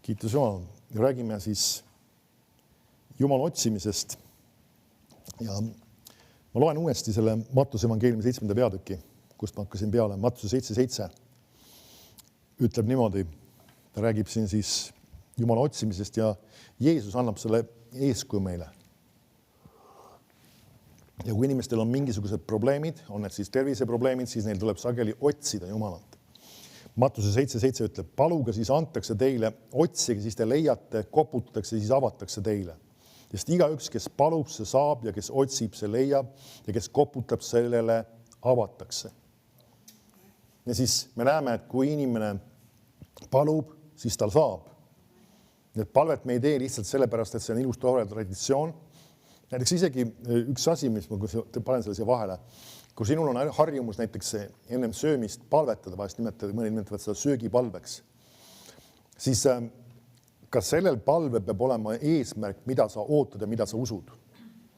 Kiitus Jumal. Räägime siis Jumala otsimisest. Ja ma loen uuesti selle Mattuse evangeeliumi 7. peatüki, kust ma hakkasin peale. Mattuse 7.7 ütleb niimoodi. Ta räägib siin siis Jumala otsimisest ja Jeesus annab selle eeskuju meile. Ja kui inimestel on mingisugused probleemid, on need siis terviseprobleemid, siis neil tuleb sageli otsida Jumalat. Mattuse 7.7 ütleb, paluge, siis antakse teile, otsige, siis te leiate, koputatakse, siis avatakse teile. Sest igaüks, kes palub, see saab ja kes otsib, see leiab ja kes koputab, sellele avatakse. Ja siis me näeme, et kui inimene palub, siis tal saab. Need palvet me ei tee lihtsalt sellepärast, et see on ilus tore traditsioon. Näiteks isegi üks asi, mis ma panen selle siia vahele, kui sinul on harjumus näiteks ennem söömist palvetada, vahest mõned nimetavad seda söögipalveks, siis kas sellel palve peab olema eesmärk, mida sa ootad ja mida sa usud?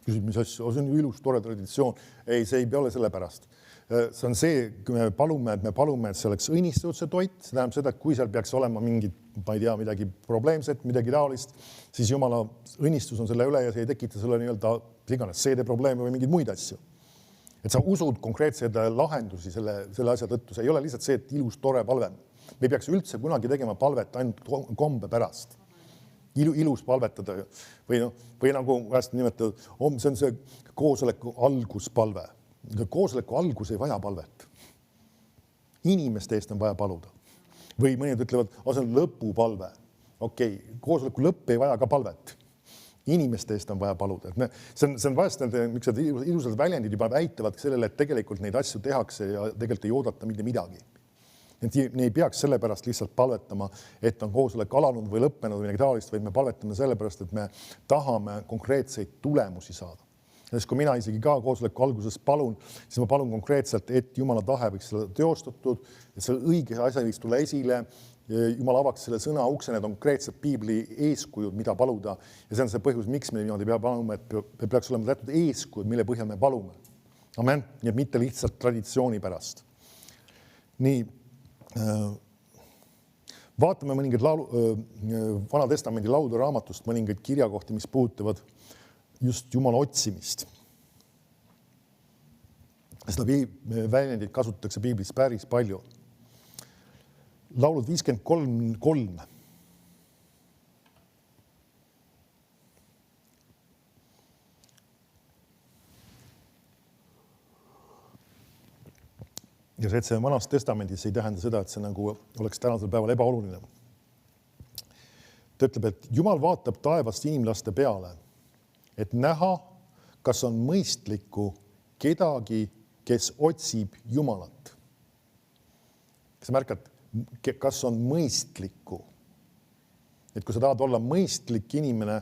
Küsid, mis asja? See on ilus, tore traditsioon. Ei, see ei pea ole selle pärast. See on see, kui me palume, et see oleks õnnistatud see toit, see tähendab seda, et kui seal peaks olema mingid, ma ei tea, midagi probleemset, midagi taolist, siis Jumala õnnistus on selle üle ja see ei tekita sulle nii-öelda iganes seedeprobleeme või mingeid muid asju. Et sa usud konkreetseid lahendusi selle asja tõttu. See ei ole lihtsalt see, et ilus, tore palve. Me ei peaks üldse kunagi tegema palvet ainult kombe pärast. Ilus palvetada või nagu vahest nimetatud, see on see koosoleku alguspalve. Koosoleku algus ei vaja palvet. Inimeste eest on vaja paluda. Või mõned ütlevad, see on lõpupalve. Okei, koosoleku lõpp ei vaja ka palvet. Inimeste eest on vaja paluda. See on vahest miksed ilusad väljendid juba väitavad sellele, et tegelikult neid asju tehakse ja tegelikult ei oodata mitte midagi. Ne ei peaks sellepärast lihtsalt palvetama, et on koosolek alanud või lõppenud või midagi taolist, vaid me palvetame sellepärast, et me tahame konkreetseid tulemusi saada. Sest kui mina isegi ka koosoleku alguses palun, siis ma palun konkreetselt, et Jumala tahe võiks seda teostatud, et selle õige asja võiks tulla esile, Jumal avaks selle sõna ukse, need on konkreetsed piibli eeskujud, mida paluda. Ja see on see põhjus, miks me niimoodi peab paluma, et peaks olema teatud eeskujud, mille põhjal me palume. Amen. Nii et mitte lihtsalt traditsiooni pärast. Nii, vaatame mõningaid Vana Testamendi laulude raamatust, mõningaid kirjakohti, mis puudutavad just Jumala otsimist. Seda väljendit kasutatakse piiblis päris palju. Laulud 53.3. Ja see, et see Vanas Testamendis ei tähenda seda, et see nagu oleks tänasel päeval ebaoluline. Ta ütleb, et Jumal vaatab taevast inimlaste peale, et näha, kas on mõistlikku kedagi, kes otsib Jumalat. Kas sa märkad, kas on mõistlikku? Et kui sa tahad olla mõistlik inimene,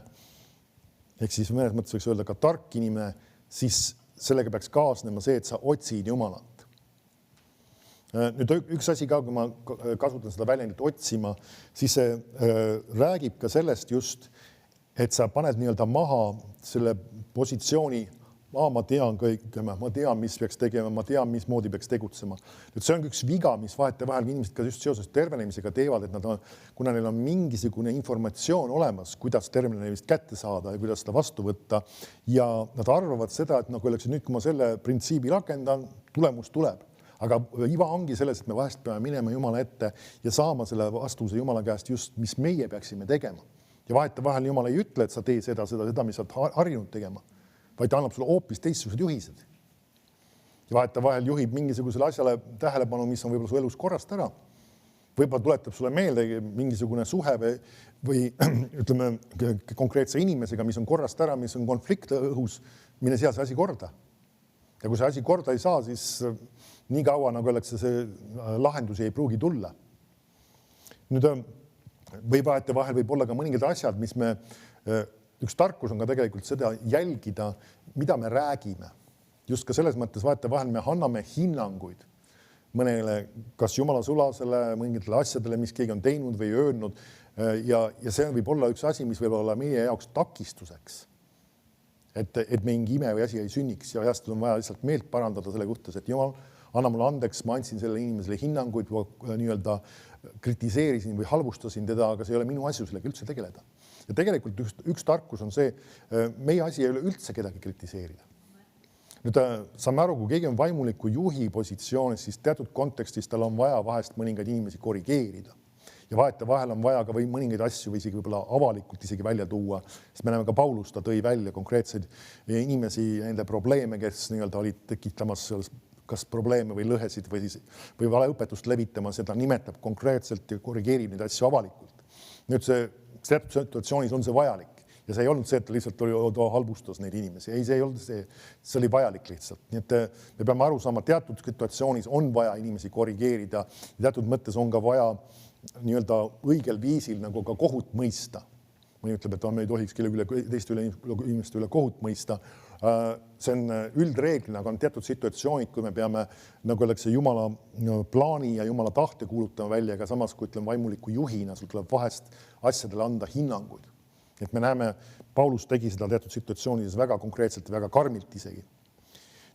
ehk siis mõnes mõttes võiks öelda ka tark inimene, siis sellega peaks kaasnema see, et sa otsid Jumalat. Nüüd üks asi ka, kui ma kasutan seda väljendit otsima, siis see räägib ka sellest just, et sa paned nii-öelda maha selle positsiooni, ma tean kõik, ma tean, mis peaks tegema, ma tean, mismoodi peaks tegutsema. Nüüd see on üks viga, mis vahetevahel inimesed ka just seoses tervenemisega teevad, et kuna neil on mingisugune informatsioon olemas, kuidas tervenemist kätte saada ja kuidas seda vastu võtta, ja nad arvavad seda, et nagu öeldakse, nüüd kui ma selle printsiibi rakendan, tulemus tuleb. Aga iva ongi selles, et me vahest peame minema Jumala ette ja saama selle vastuse Jumala käest just, mis meie peaksime tegema. Ja vahetevahel Jumal ei ütle, et sa tee seda, mis sa oled harjunud tegema, vaid ta annab sulle hoopis teistsugused juhised. Ja vahetevahel juhib mingisugusele asjale tähelepanu, mis on võib-olla su elus korrast ära. Võib-olla tuletab sulle meelde mingisugune suhe või ütleme konkreetse inimesega, mis on korrast ära, mis on konflikt õhus, mine seal see asi korda. Ja kui see asi korda ei saa, siis nii kaua, nagu öeldakse, see lahendusi ei pruugi tulla. Nüüd või vahetevahel võib olla ka mõningad asjad, mis me, üks tarkus on ka tegelikult seda jälgida, mida me räägime. Just ka selles mõttes vahetevahel me anname hinnanguid mõnele, kas Jumala sulasele, mõningatele asjadele, mis keegi on teinud või öelnud. Ja see võib olla üks asi, mis võib olla meie jaoks takistuseks. Et mingi ime või asi ei sünniks ja vahest on vaja lihtsalt meelt parandada selle kohtas, et Jumal, anna mulle andeks, ma andsin selle inimesele hinnanguid, nii-öelda kritiseerisin või halvustasin teda, aga see ei ole minu asi sellega üldse tegeleda. Ja tegelikult üks tarkus on see, meie asi ei ole üldse kedagi kritiseerida. Nüüd saame aru, kui keegi on vaimuliku juhi positsioonis, siis teatud kontekstis tal on vaja vahest mõningaid inimesi korrigeerida. Ja vahel on vaja ka või mõningaid asju või isegi võib-olla avalikult isegi välja tuua. Sest me näeme ka Paulus, ta tõi välja konkreetseid inimesi, nende probleeme, kes nii-öelda olid tekitamas kas probleeme või lõhesid või valeõpetust levitamas, ja ta nimetab konkreetselt ja korrigeerib neid asju avalikult. Nüüd see situatsioonis on see vajalik. Ja see ei olnud see, et ta lihtsalt halvustas neid inimesi. Ei, see ei olnud see oli vajalik lihtsalt. Nii et me peame aru saama, teatud situatsioonis on vaja inimesi korrigeerida. Teatud mõttes on ka vaja nii-öelda õigel viisil nagu ka kohut mõista. Mõni ütleb, et me ei tohiks teiste inimeste üle kohut mõista. See on üldreeglina, aga on teatud situatsioonid, kui me peame nagu oleks Jumala plaani ja Jumala tahte kuulutama välja, aga samas, kui ütleme vaimuliku juhina, sul tuleb vahest asjadele anda hinnanguid. Et me näeme, Paulus tegi seda teatud situatsioonides väga konkreetselt ja väga karmilt isegi.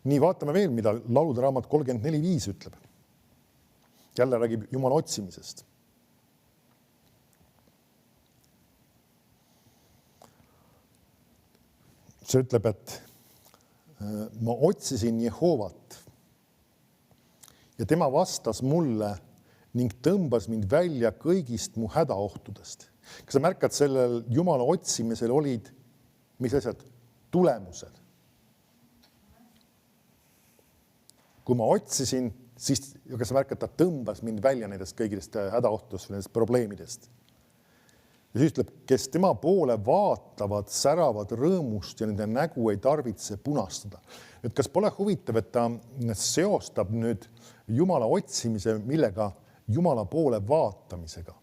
Nii, vaatame veel, mida laulude raamat 34.5 ütleb. Jälle räägib Jumala otsimisest. See ütleb, et ma otsisin Jehovat ja tema vastas mulle ning tõmbas mind välja kõigist mu hädaohtudest. Kas sa märkad, sellel Jumala otsimisel olid, mis asjad? Tulemused. Kui ma otsisin, siis, kas sa märkad, ta tõmbas mind välja nendest kõigist hädaohtudest või nendest probleemidest. Ja siis ütleb, kes tema poole vaatavad, säravad rõõmust ja nende nägu ei tarvitse punastada. Et kas pole huvitav, et ta seostab nüüd Jumala otsimise, millega Jumala poole vaatamisega?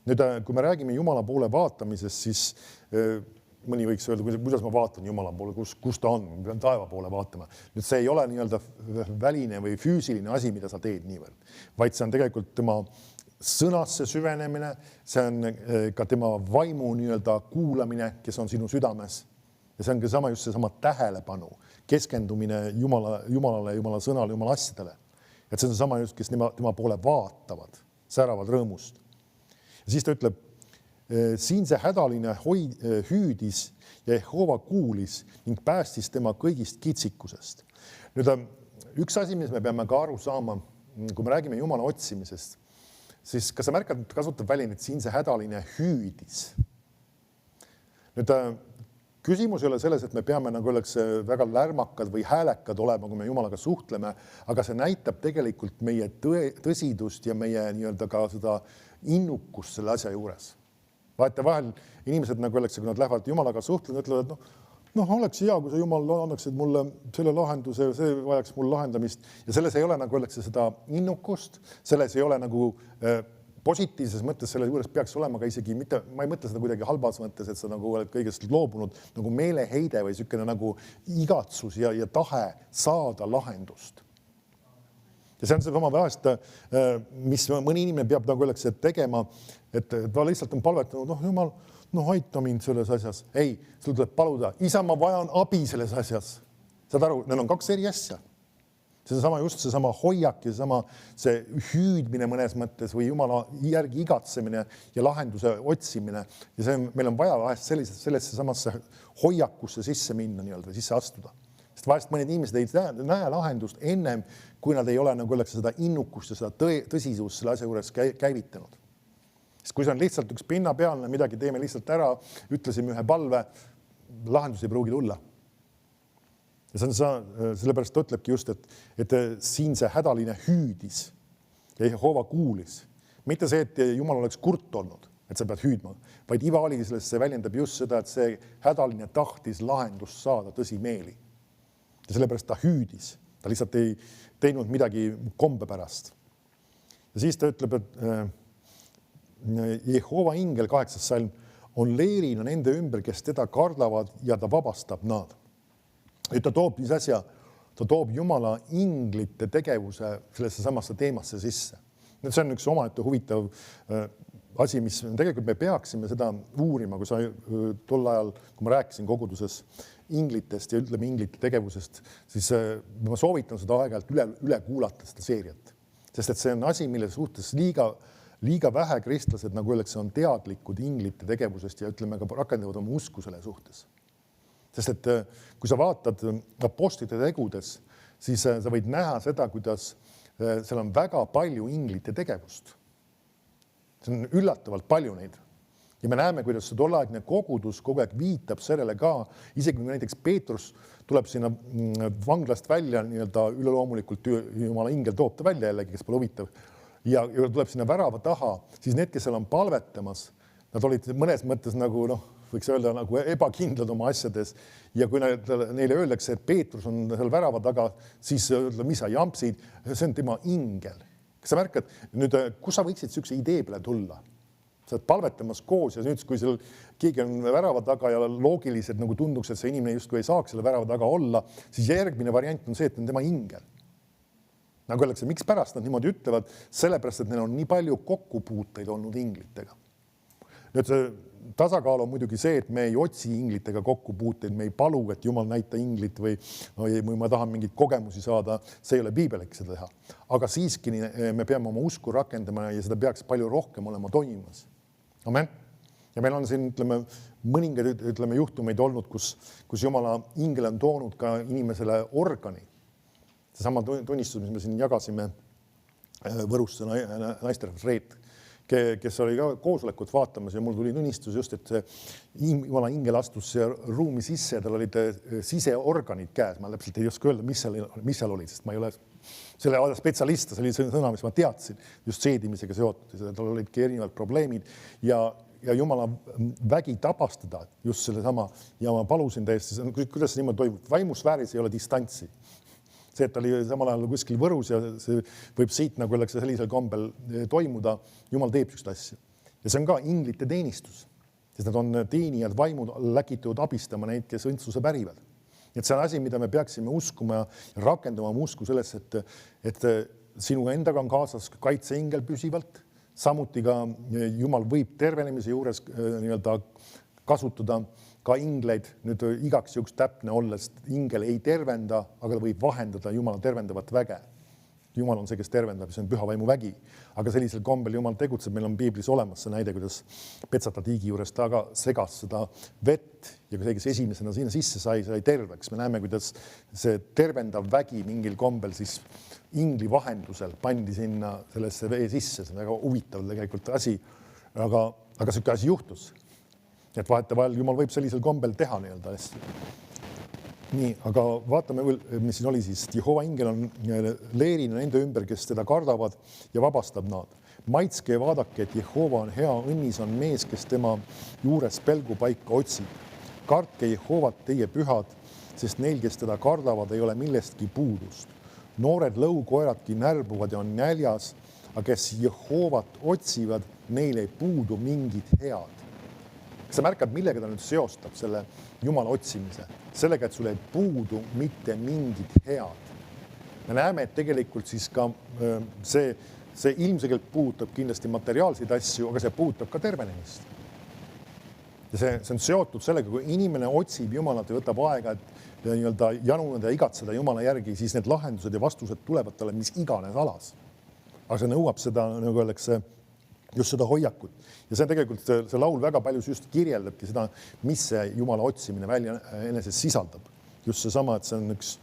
Nüüd, kui me räägime Jumala poole vaatamisest, siis mõni võiks öelda, kuidas ma vaatan Jumala poole, kus ta on, ma pean taeva poole vaatama. Nüüd see ei ole nii-öelda väline või füüsiline asi, mida sa teed niivõrd, vaid see on tegelikult tema sõnasse süvenemine, see on ka tema vaimu nii-öelda kuulamine, kes on sinu südames. Ja see on ka just seesama tähelepanu, keskendumine Jumalale, Jumala sõnale, Jumala asjadele. Et see on sama just, kes tema poole vaatavad, säravad rõõmust. Ja siis ta ütleb, siin see hädaline hüüdis ja Jehova kuulis ning päästis tema kõigist kitsikusest. Nüüd üks asi, mis me peame ka aru saama, kui me räägime Jumala otsimisest, siis kas sa märkad, et kasutab väljend, et siin see hädaline hüüdis. Nüüd küsimus ei ole selles, et me peame nagu oleks väga lärmakad või häälekad olema, kui me Jumalaga suhtleme, aga see näitab tegelikult meie tõsidust ja meie nii-öelda ka seda innukust selle asja juures. Vaata vahel inimesed nagu oleks, kui nad lähevad Jumalaga suhtlema, ütlevad, et oleks hea, kui see Jumal annaksid mulle selle lahenduse, see vajaks mul lahendamist. Ja selles ei ole nagu oleks seda innukust, selles ei ole nagu positiivses mõttes, selle juures peaks olema ka isegi mitte, ma ei mõtle seda kuidagi halbas mõttes, et sa nagu oled kõigest loobunud nagu meeleheide või sükene nagu igatsus ja tahe saada lahendust. Ja see on see sama vahest, mis mõni inimene peab nagu oleks tegema, et ta lihtsalt on palvetanud, Jumal, aita mind selles asjas. Ei, sul tuleb paluda, isa, ma vajan abi selles asjas. Saad aru, neil on kaks eri asja. See on just seesama hoiak ja see hüüdmine mõnes mõttes või Jumala järgi igatsemine ja lahenduse otsimine. Ja meil on vaja vahest sellesse samasse hoiakusse sisse minna või sisse astuda. Sest vahest mõned inimesed ei näe lahendust ennem, kui nad ei ole nagu seda innukust ja seda tõsisust selle asja juures käivitanud. Sest kui see on lihtsalt üks pinnapealne, midagi teeme lihtsalt ära, ütlesime ühe palve, lahendus ei pruugi tulla. Ja sellepärast ta ütlebki just, et siin see hädaline hüüdis ja Jehova kuulis. Mitte see, et Jumal oleks kurt olnud, et sa pead hüüdma, vaid iva oli sellest, see väljendab just seda, et see hädaline tahtis lahendust saada tõsimeeli. Ja sellepärast ta hüüdis. Ta lihtsalt ei teinud midagi kombe pärast. Ja siis ta ütleb, et Jehova ingel 8. salm on leerina nende ümber, kes teda kardavad ja ta vabastab nad. Et ta toob mis asja, ta toob Jumala inglite tegevuse sellesse samasse teemasse sisse. Nüüd see on üks omaette huvitav asi, mis tegelikult me peaksime seda uurima, kui sa tol ajal, kui ma rääkisin koguduses inglitest ja ütleme inglite tegevusest, siis ma soovitan seda aeg-ajalt üle kuulata seda seeriat. Sest et see on asi, mille suhtes liiga vähe kristlased, nagu öeldakse, on teadlikud inglite tegevusest ja ütleme ka rakendavad oma usku selle suhtes. Sest et kui sa vaatad apostlite tegudes, siis sa võid näha seda, kuidas seal on väga palju inglite tegevust. See on üllatavalt palju neid. Ja me näeme, kuidas see tolleaegne kogudus kogu aeg viitab sellele ka, isegi kui näiteks Peetrus tuleb sinna vanglast välja, nii-öelda üleloomulikult Jumala ingel toob ta välja jällegi, kes pole huvitav, ja tuleb sinna värava taha, siis need, kes seal on palvetamas, nad olid mõnes mõttes nagu, võiks öelda nagu ebakindlad oma asjades. Ja kui neile öeldakse, et Peetrus on seal värava taga, siis mis sa jampsid, see on tema ingel. Kas sa märkad, nüüd, kus sa võiksid sükse idee peale tulla? Sa oled palvetamas koos ja nüüd, kui seal keegi on värava taga ja loogiliselt nagu tunduks, et see inimene justkui ei saaks selle värava taga olla, siis järgmine variant on see, et on tema ingel. Nagu öeldakse, miks pärast nad niimoodi ütlevad, sellepärast, et neil on nii palju kokkupuuteid olnud inglitega. Nüüd see tasakaal on muidugi see, et me ei otsi inglitega kokkupuuteid, me ei palu, et Jumal näita inglit või ma tahan mingeid kogemusi saada, see ei ole piibelik seda teha. Aga siiski me peame oma usku rakendama ja seda peaks palju rohkem olema toimumas. Amen. Ja meil on siin, mõningaid juhtumeid olnud, kus Jumala ingel on toonud ka inimesele organi. Seesama tunnistus, mis me siin jagasime Võrust naisterahvas Reet, kes oli ka koosolekut vaatamas ja mul tuli tunnistus just, et Jumala ingel astus ruumi sisse ja tal olid siseorganid käes. Ma täpselt ei oska öelda, mis seal oli, sest ma ei ole selle spetsialist, see oli sõna, mis ma teadsin, just seedimisega seotud. Tal olidki erinevad probleemid ja Jumala vägi tabastada just selle sama ja ma palusin täiesti, kuidas see niimoodi toimub. Vaimusfääris ei ole distantsi. See, et ta oli samal ajal kuskil Võrus ja see võib siit, nagu öeldakse, sellisel kombel toimuda. Jumal teeb üks asja. Ja see on ka inglite teenistus, sest nad on teenijad vaimud läkitud abistama neid, kes õndsuse pärivad. Et see on asi, mida me peaksime uskuma ja rakendama usku selles, et sinuga endaga on kaasas kaitseingel püsivalt. Samuti ka Jumal võib tervenemise juures nii-öelda kasutada ka ingleid, nüüd igaks juhuks täpne olles, ingel ei tervenda, aga ta võib vahendada Jumala tervendavat väge. Jumal on see, kes tervendab, see on püha vaimu vägi. Aga sellisel kombel Jumal tegutseb, meil on piiblis olemas see näide, kuidas Petsata tiigi juures taga segas seda vett ja kui see, kes esimesena sinna sisse sai terveks. Me näeme, kuidas see tervendav vägi mingil kombel siis ingli vahendusel pandi sinna sellesse vee sisse. See on väga huvitav tegelikult asi, aga selline asi juhtus. Et vahetevahel Jumal võib sellisel kombel teha nii-öelda asju. Nii, aga vaatame, mis siin oli siis. Jehova ingel on leerina nende ümber, kes teda kardavad ja vabastab nad. Maitske ja vaadake, et Jehova on hea, õnnis on mees, kes tema juures pelgupaika otsib. Kartke Jehovat teie pühad, sest neil, kes teda kardavad, ei ole millestki puudust. Noored lõukoeradki närbuvad ja on näljas, aga kes Jehovat otsivad, neil ei puudu mingid head. Kas sa märkad, millega ta nüüd seostab selle Jumala otsimise? Sellega, et sul ei puudu mitte mingid head. Me näeme, et tegelikult siis ka see ilmselgelt puudutab kindlasti materiaalseid asju, aga see puudutab ka tervenemist. Ja see on seotud sellega, kui inimene otsib Jumalat ja võtab aega, et nii-öelda januneda ja igatseda Jumala järgi, siis need lahendused ja vastused tulevad talle mis iganes alas. Aga see nõuab seda, nagu öeldakse, just seda hoiakut. Ja see tegelikult see laul väga palju just kirjeldabki seda, mis see Jumala otsimine välja eneses sisaldab. Just see sama, et see on üks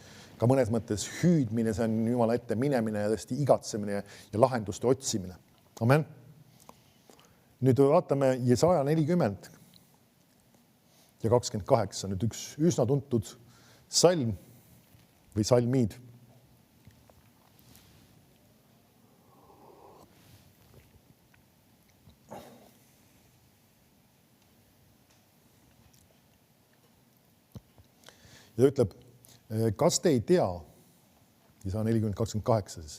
ka mõnes mõttes hüüdmine, see on Jumala ette minemine ja tõesti igatsemine ja lahenduste otsimine. Amen. Nüüd vaatame Jesaja 40 ja 28. Nüüd üks üsna tuntud salm või salmid. Ja ta ütleb, kas te ei tea, Jesaja 40:28 siis,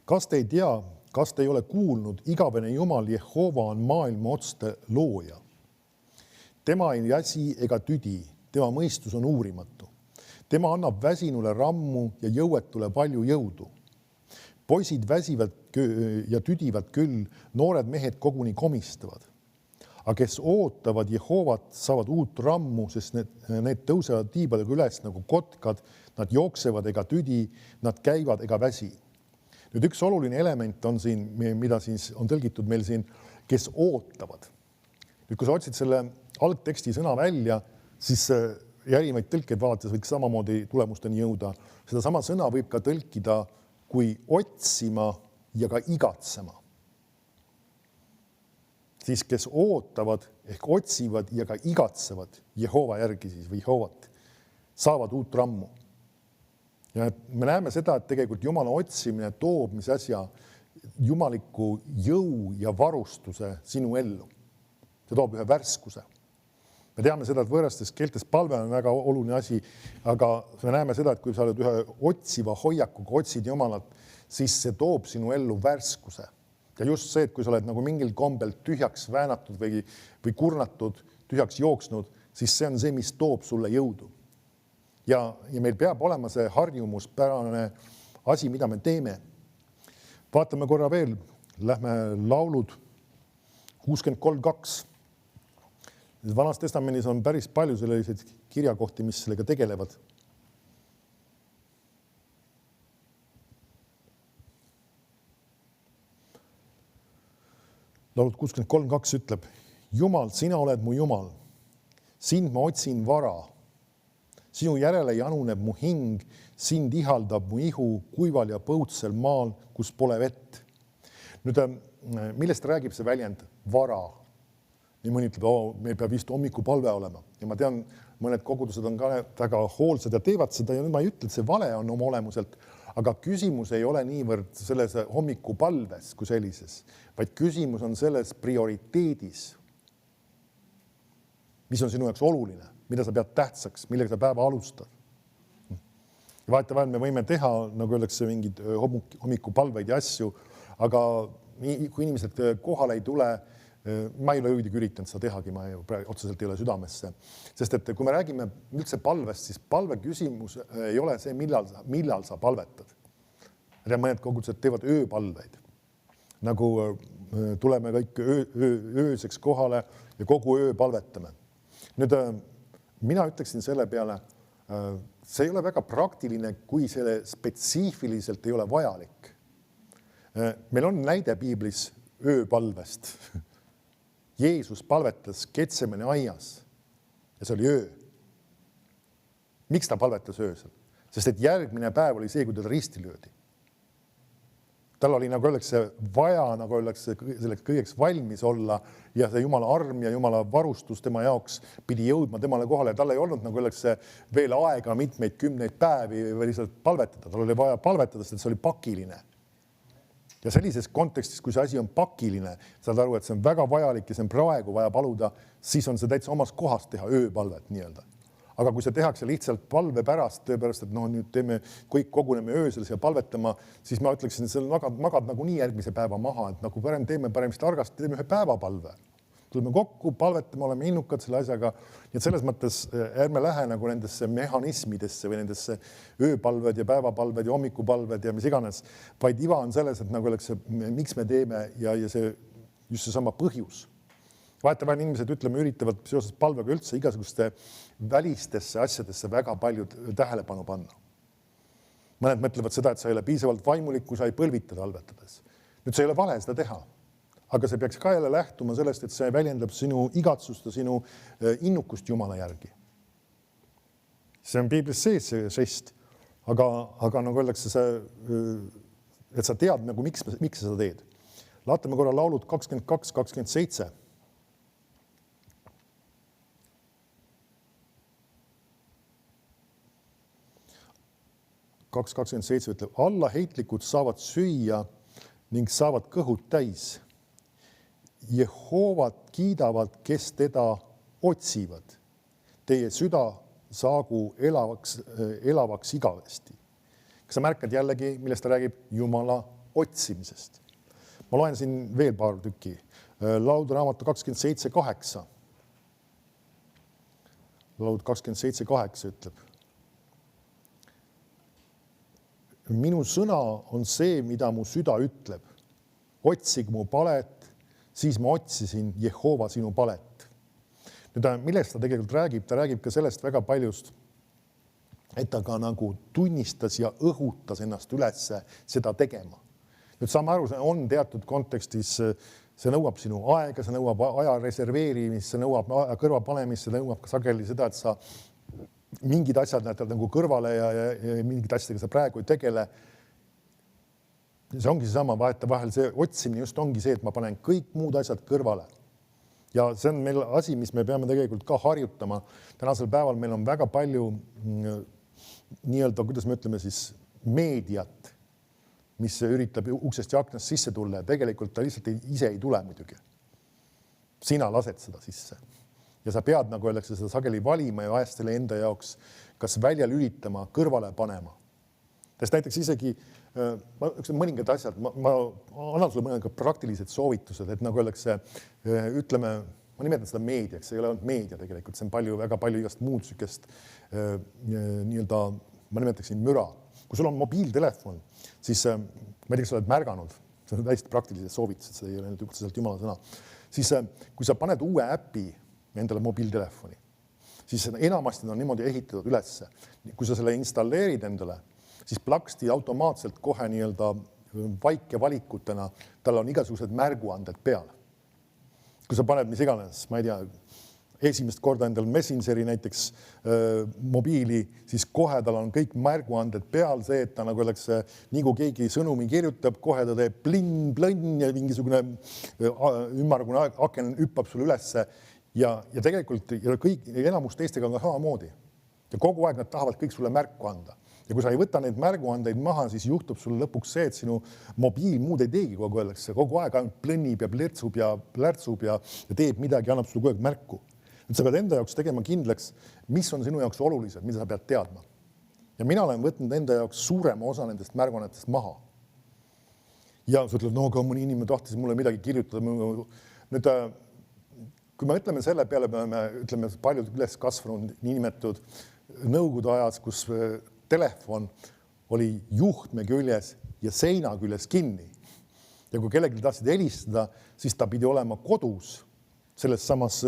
kas te ei tea, kas te ei ole kuulnud, igavene Jumal Jehova on maailma otste looja. Tema ei väsi ega tüdi, tema mõistus on uurimatu. Tema annab väsinule rammu ja jõuetule palju jõudu. Poisid väsivad ja tüdivad küll, noored mehed koguni komistavad. Aga kes ootavad Jehovat, saavad uut rammu, sest need tõusevad tiibadega üles nagu kotkad, nad jooksevad ega tüdi, nad käivad ega väsi. Nüüd üks oluline element on siin, mida siis on tõlgitud meil siin, kes ootavad. Nüüd, kui sa otsid selle algteksti sõna välja, siis erinevaid tõlkeid vaadates võiks samamoodi tulemusteni jõuda. Seda sama sõna võib ka tõlkida kui otsima ja ka igatsema. Siis, kes ootavad ehk otsivad ja ka igatsevad Jehova järgi siis või Jehovat, saavad uut rammu. Ja me näeme seda, et tegelikult Jumala otsimine toob mis asja jumaliku jõu ja varustuse sinu ellu. See toob ühe värskuse. Me teame seda, et võõrastes keeltes palve on väga oluline asi, aga me näeme seda, et kui sa oled ühe otsiva hoiakuga, otsid Jumalat, siis see toob sinu ellu värskuse. Ja just see, et kui sa oled nagu mingil kombel tühjaks väänatud või kurnatud, tühjaks jooksnud, siis see on see, mis toob sulle jõudu. Ja meil peab olema see harjumuspärane asi, mida me teeme. Vaatame korra veel, lähme laulud 63.2. Vanas testamendis on päris palju selliseid kirjakohti, mis sellega tegelevad. Laulud 63.2 ütleb, Jumal, sina oled mu Jumal, sind ma otsin vara. Sinu järele januneb mu hing, sind ihaldab mu ihu kuival ja põutsel maal, kus pole vett. Nüüd, millest räägib see väljend vara? Nii mõni ütleb, meil peab vist hommikupalve olema. Ja ma tean, mõned kogudused on ka väga hoolsad ja teevad seda ja nüüd ma ei ütle, et see vale on oma olemuselt, aga küsimus ei ole niivõrd selles hommikupalves kui sellises, vaid küsimus on selles prioriteedis, mis on sinu jaoks oluline, mida sa pead tähtsaks, millega sa päeva alustad. Ja vahetevahel me võime teha, nagu öeldakse, mingid hommikupalveid ja asju, aga kui inimesed kohale ei tule, ma ei ole õidig üritanud seda tehagi, ma otseselt ei ole südamesse. Sest et kui me räägime üldse palvest, siis palve küsimus ei ole see, millal sa palvetad. Mõned kogudused teevad ööpalveid. Nagu tuleme kõik ööseks kohale ja kogu öö palvetame. Nüüd mina ütleksin selle peale, see ei ole väga praktiline, kui selle spetsiifiliselt ei ole vajalik. Meil on näide piiblis ööpalvest. Jeesus palvetas Getsemani aias ja see oli öö. Miks ta palvetas öösel? Sest et järgmine päev oli see, kui teda risti löödi. Tal oli, nagu öeldakse, vaja, nagu öeldakse, selleks kõigeks valmis olla ja see Jumala arm ja Jumala varustus tema jaoks pidi jõudma temale kohale. Tal ei olnud, nagu öeldakse, veel aega mitmeid kümneid päevi või lihtsalt palvetada. Tal oli vaja palvetada, sest see oli pakiline. Ja sellises kontekstis, kui see asi on pakiline, saad aru, et see on väga vajalik ja see on praegu vaja paluda, siis on see täitsa omas kohas teha ööpalvet nii-öelda. Aga kui see tehakse lihtsalt palve pärast, tõepärast, et nüüd teeme, kõik koguneme öösel ja palvetama, siis ma ütleksin, et seal magad nagu nii järgmise päeva maha, et nagu teeme targasti, teeme ühe päevapalve. Tuleme kokku, palvetame, oleme innukad selle asjaga. Ja selles mõttes ärme lähe nagu nendesse mehhanismidesse või nendesse ööpalved ja päevapalved ja hommikupalved ja mis iganes, vaid iva on selles, et nagu oleks, miks me teeme ja see just see sama põhjus. Vahetevahel inimesed, ütleme, üritavad seoses palvega üldse igasuguste välistesse asjadesse väga palju tähelepanu panna. Mõned mõtlevad seda, et sa ei ole piisavalt vaimulik, kui sa ei põlvita talvetades. Nüüd see ei ole vale seda teha, aga see peaks ka jälle lähtuma sellest, et see väljendab sinu igatsust ja sinu innukust Jumala järgi. See on piiblis sees see žest, aga nagu öeldakse, et sa tead, nagu, miks sa seda teed. Vaatame korra laulud 22-27. 2.27 ütleb, alla heitlikud saavad süüa ning saavad kõhud täis. Jehovat kiidavad, kes teda otsivad. Teie süda saagu elavaks igavesti. Kas sa märkad jällegi, millest ta räägib? Jumala otsimisest. Ma loen siin veel paar tükki. Laud raamatu 27.8. Laud 27.8 ütleb. Minu sõna on see, mida mu süda ütleb. Otsig mu palet, siis ma otsisin Jehova sinu palet. Nüüd, millest ta tegelikult räägib? Ta räägib ka sellest väga paljust, et ta ka nagu tunnistas ja õhutas ennast üles seda tegema. Nüüd saame aru, see on teatud kontekstis, see nõuab sinu aega, see nõuab aja reserveerimist, see nõuab aja kõrvapanemist, see nõuab ka sageli seda, et sa mingid asjad näetad nagu kõrvale ja mingid asjadega sa praegu ei tegele. See ongi seesama vahetevahel, see otsimine just ongi see, et ma panen kõik muud asjad kõrvale. Ja see on meil asi, mis me peame tegelikult ka harjutama. Tänasel päeval meil on väga palju nii-öelda, kuidas me ütleme siis, meediat, mis üritab uksest ja aknast sisse tulla ja tegelikult ta lihtsalt ise ei tule muidugi. Sina lased seda sisse. Ja sa pead, nagu öeldakse, seda sageli valima ja vahest selle enda jaoks kas välja lülitama, kõrvale panema. Sest näiteks isegi mõningad asjad, ma annan sulle mõned praktilised soovitused, et nagu öeldakse, ütleme, ma nimetan seda meediaks, see ei ole olnud meedia tegelikult, see on palju, väga palju igast muud sükest nii-öelda, ma nimetaksin müra. Kui sul on mobiiltelefon, siis ma ei tea, kas sa oled märganud, see on hästi praktilised soovitused, see ei ole nüüd ükseselt jumala sõna, siis kui sa paned uue äpi endale mobiiltelefoni, siis enamasti on niimoodi ehitatud ülesse. Kui sa selle installeerid endale, siis plaksti automaatselt kohe nii-öelda vaike valikutena, tal on igasugused märguanded peal. Kui sa paned mis iganes, ma ei tea, esimest korda endal Messengeri näiteks mobiili, siis kohe tal on kõik märguanded peal, see, et ta nagu oleks, nii kui keegi sõnumi kirjutab, kohe ta teeb plinn ja mingisugune ümmargune aken hüppab sulle ülesse ja tegelikult kõik, enamus teistega on ka samamoodi. Ja kogu aeg nad tahavad kõik sulle märku anda. Ja kui sa ei võta neid märguandeid maha, siis juhtub sulle lõpuks see, et sinu mobiil muud ei teegi kogu aeg ainult plõnnib ja plirtsub ja plärtsub ja teeb midagi, annab sulle kogu aeg märku. Et sa pead enda jaoks tegema kindlaks, mis on sinu jaoks olulised, mida sa pead teadma. Ja mina olen võtnud enda jaoks suurema osa nendest märguannetest maha. Ja sa ütled, no aga mõni inimene tahtis mulle midagi kirjutada. Nüüd, kui me ütleme selle peale, me ütleme paljud üles kasvanud niinimetatud nõukogude ajas, kus telefon oli juhtme küljes ja seina küljes kinni. Ja kui kellelgi tahtsid helistada, siis ta pidi olema kodus, selles samas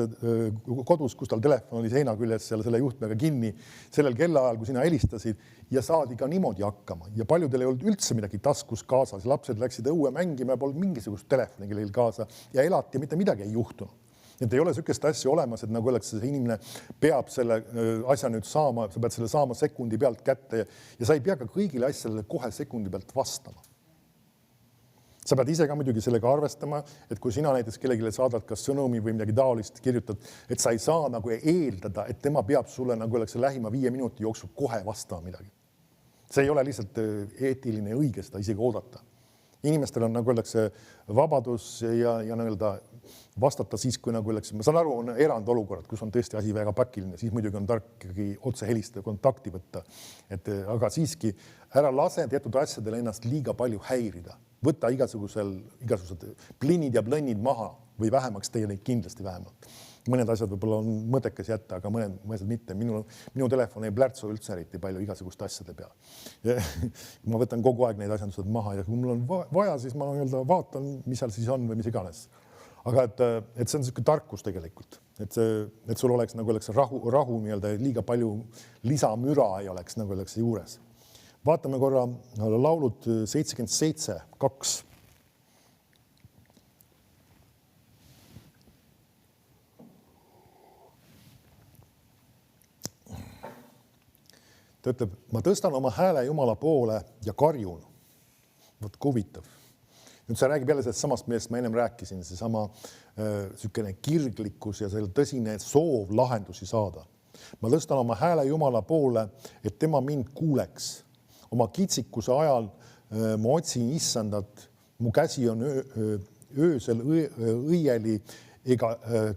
kodus, kus tal telefon oli seina küljes selle juhtmega kinni, sellel kellaajal, kui sina helistasid ja saadi ka niimoodi hakkama. Ja paljudel ei olnud üldse midagi taskus kaasas. Lapsed läksid õue mängima ja polnud mingisugust telefoni kellelgi kaasa ja elati ja mitte midagi ei juhtunud. Et ei ole sükest asja olemas, et nagu oleks see inimene peab selle asja nüüd saama, sa pead selle saama sekundi pealt kätte ja sa ei pea ka kõigile asjale kohe sekundi pealt vastama. Sa pead ise ka muidugi sellega arvestama, et kui sina näiteks kellegile saadad kas sõnumi või midagi taolist kirjutad, et sa ei saa nagu eeldada, et tema peab sulle nagu oleks lähima 5 minuti jooksul kohe vastama midagi. See ei ole lihtsalt eetiline ja õige seda isegi oodata. Inimestel on nagu öeldakse vabadus ja nii-öelda vastata siis, kui nagu öeldakse, ma saan aru, on erandolukorrad, kus on tõesti asi väga pakiline, siis muidugi on tark otse helistada, kontakti võtta. Aga siiski ära lase teatud asjadele ennast liiga palju häirida. Võtta igasugused plinid ja plõnnid maha või vähemaks teie neid kindlasti vähemalt. Mõned asjad võib-olla on mõttekas jätta, aga mõned mitte. Minu telefon ei plärtsu üldse eriti palju igasuguste asjade peal. Ma võtan kogu aeg neid asjandused maha ja kui mul on vaja, siis ma vaatan, mis seal siis on või mis iganes. Aga et see on selline tarkus tegelikult, et sul oleks nagu oleks rahu nii-öelda liiga palju lisamüra ei oleks nagu oleks juures. Vaatame korra laulud 77.2. Ta ütleb, ma tõstan oma hääle Jumala poole ja karjun. Võt huvitav. Nüüd see räägib jälle sellest samast, millest ma ennem rääkisin, see sama sükene kirglikkus ja selle tõsine soov lahendusi saada. Ma tõstan oma hääle Jumala poole, et tema mind kuuleks. Oma kitsikuse ajal ma otsin issandat, mu käsi on öösel õieli ega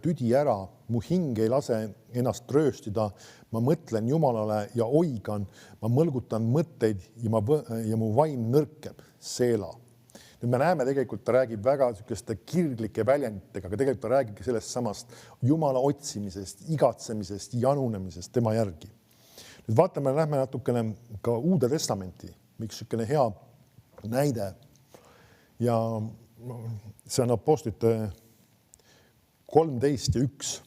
tüdi ära, mu hing ei lase ennast rööstida, ma mõtlen Jumalale ja oigan, ma mõlgutan mõtteid ja mu vaim nõrkeb, seela. Nüüd me näeme tegelikult, ta räägib väga sükeste kirglike väljenditega, aga tegelikult ta räägibki sellest samast Jumala otsimisest, igatsemisest, janunemisest tema järgi. Nüüd vaatame, lähme natukene ka Uude Testamenti, miks sükene hea näide ja see on apostlite 13 ja 1.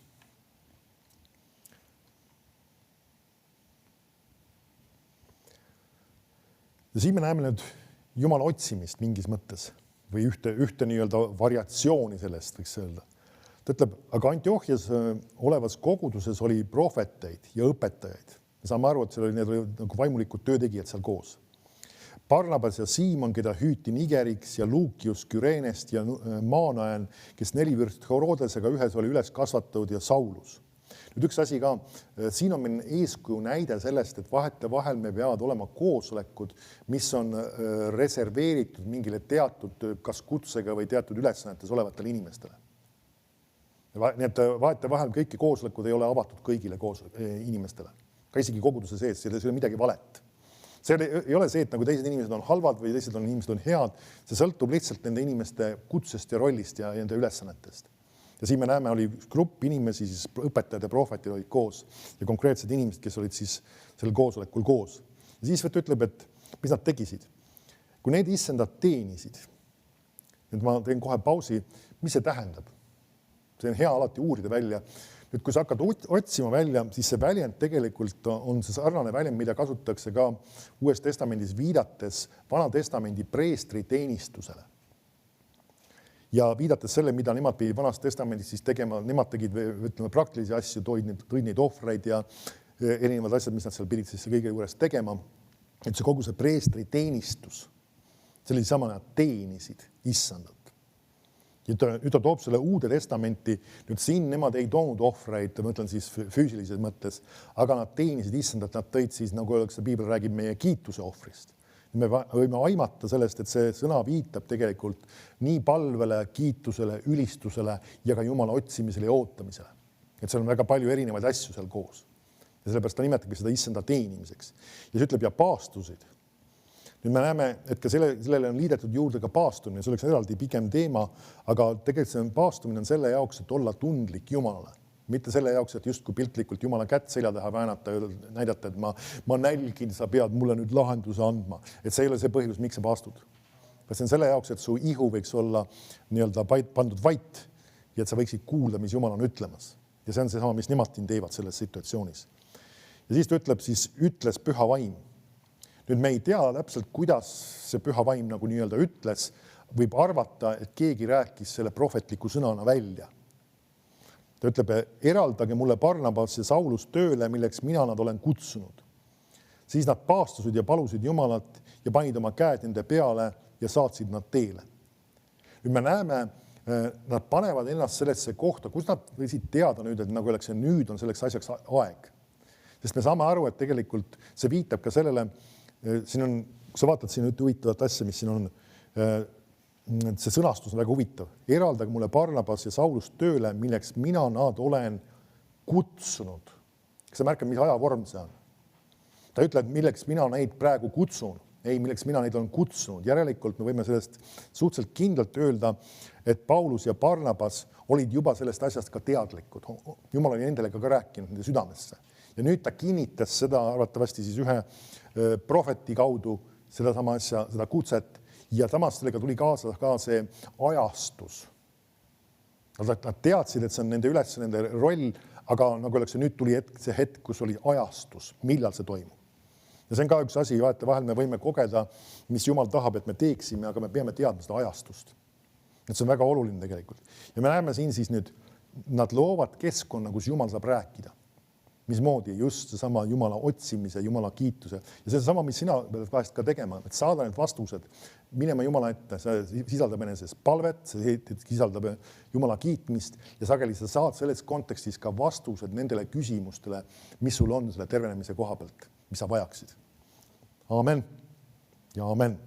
Ja siin me näeme nüüd Jumala otsimist mingis mõttes või ühte nii-öelda variatsiooni sellest võiks öelda. Ta ütleb, aga Antiochias olevas koguduses oli prohveteid ja õpetajaid. Me saame aru, et need olid nagu vaimulikud töötegijad seal koos. Barnabas ja Siimon, keda hüüti Nigeriks ja Luukius Küreenest ja Maanaen, kes 4 vürst Herodesega ühes oli üles kasvatatud ja Saulus. Nüüd üks asi ka, siin on meil eeskuju näide sellest, et vahetevahel me peavad olema koosolekud, mis on reserveeritud mingile teatud kas kutsega või teatud ülesannetes olevatele inimestele. Nii et vahetevahel kõiki koosolekud ei ole avatud kõigile inimestele, ka isegi koguduse sees, see ei ole midagi valet. See ei ole see, et nagu teised inimesed on halvad või teised inimesed on head, see sõltub lihtsalt nende inimeste kutsest ja rollist ja nende ülesannetest. Ja siin me näeme, oli grupp inimesi, siis õpetajad ja prohvetid olid koos ja konkreetsed inimesed, kes olid siis sellel koosolekul koos. Ja siis ütleb, et mis nad tegisid. Kui need issandad teenisid, nüüd ma teen kohe pausi, mis see tähendab? See on hea alati uurida välja. Nüüd, kui sa hakkad otsima välja, siis see väljend tegelikult on see sarnane väljend, mida kasutatakse ka Uues testamendis viidates Vana testamendi preestri teenistusele. Ja viidates selle, mida nemad pidid Vanas testamendis siis tegema, nemad tegid praktilisi asju, tõid neid ohvreid ja erinevad asjad, mis nad seal pidid siis kõige juures tegema. Et see kogu see preestri teenistus, see oli sama, nad teenisid issandat. Nüüd ta toob selle Uude testamenti, nüüd siin nemad ei toonud ohvreid, ma ütlen siis füüsilises mõttes, aga nad teenisid issandat, nad tõid siis, nagu öeldakse, Piibel räägib meie kiituse ohvrist. Me võime aimata sellest, et see sõna viitab tegelikult nii palvele, kiitusele, ülistusele ja ka Jumala otsimisele ja ootamisele. Et seal on väga palju erinevaid asju seal koos. Ja sellepärast ta nimetabki seda issanda teenimiseks. Ja see ütleb ja paastusid. Nüüd me näeme, et ka sellele on liidetud juurde ka paastumine, see oleks eraldi pigem teema, aga tegelikult see paastumine on selle jaoks, et olla tundlik Jumalale. Mitte selle jaoks, et justkui piltlikult Jumala kätt selja taha väänata ja näidata, et ma nälgin, sa pead mulle nüüd lahenduse andma. Et see ei ole see põhjus, miks sa paastud. See on selle jaoks, et su ihu võiks olla nii-öelda pandud vait ja et sa võiksid kuulda, mis Jumal on ütlemas. Ja see on seesama, mis nemad teevad selles situatsioonis. Ja siis ta ütleb, siis ütles püha vaim. Nüüd me ei tea täpselt, kuidas see püha vaim nagu nii-öelda ütles, võib arvata, et keegi rääkis selle prohvetliku sõnana välja. Ta ütleb, eraldage mulle Barnabas ja Saulus tööle, milleks mina nad olen kutsunud. Siis nad paastusid ja palusid Jumalat ja panid oma käed nende peale ja saatsid nad teele. Nüüd me näeme, nad panevad ennast sellesse kohta, kus nad võisid teada nüüd, et nagu oleks see nüüd on selleks asjaks aeg. Sest me saame aru, et tegelikult see viitab ka sellele, siin on, kui sa vaatad siin huvitavat asja, mis siin on, see sõnastus on väga huvitav. Eraldage mulle Barnabas ja Saulus tööle, milleks mina nad olen kutsunud. Kas sa märkad, mis ajavorm see on? Ta ütleb, milleks mina neid praegu kutsun. Ei, milleks mina neid olen kutsunud. Järelikult me võime sellest suhteliselt kindlalt öelda, et Paulus ja Barnabas olid juba sellest asjast ka teadlikud. Jumal oli nendele ka rääkinud nende südamesse. Ja nüüd ta kinnitas seda arvatavasti siis ühe prohveti kaudu seda sama asja, seda kutset ja samas sellega tuli kaasa ka see ajastus. Nad teadsid, et see on nende üles, nende roll, aga nagu oleks nüüd tuli see hetk, kus oli ajastus, millal see toimub. Ja see on ka üks asi, vahel me võime kogeda, mis Jumal tahab, et me teeksime, aga me peame teadma seda ajastust. Et see on väga oluline tegelikult. Ja me näeme siin siis nüüd, nad loovad keskkonna, kus Jumal saab rääkida. Mismoodi just seesama Jumala otsimise, Jumala kiituse. Ja see on sama, mis sina pead vahest ka tegema, et saada need vastused, minema Jumala ette, see sisaldab eneses palvet, see sisaldab Jumala kiitmist ja sageli sa saad selles kontekstis ka vastused nendele küsimustele, mis sul on selle tervenemise koha pealt, mis sa vajaksid. Aamen ja aamen.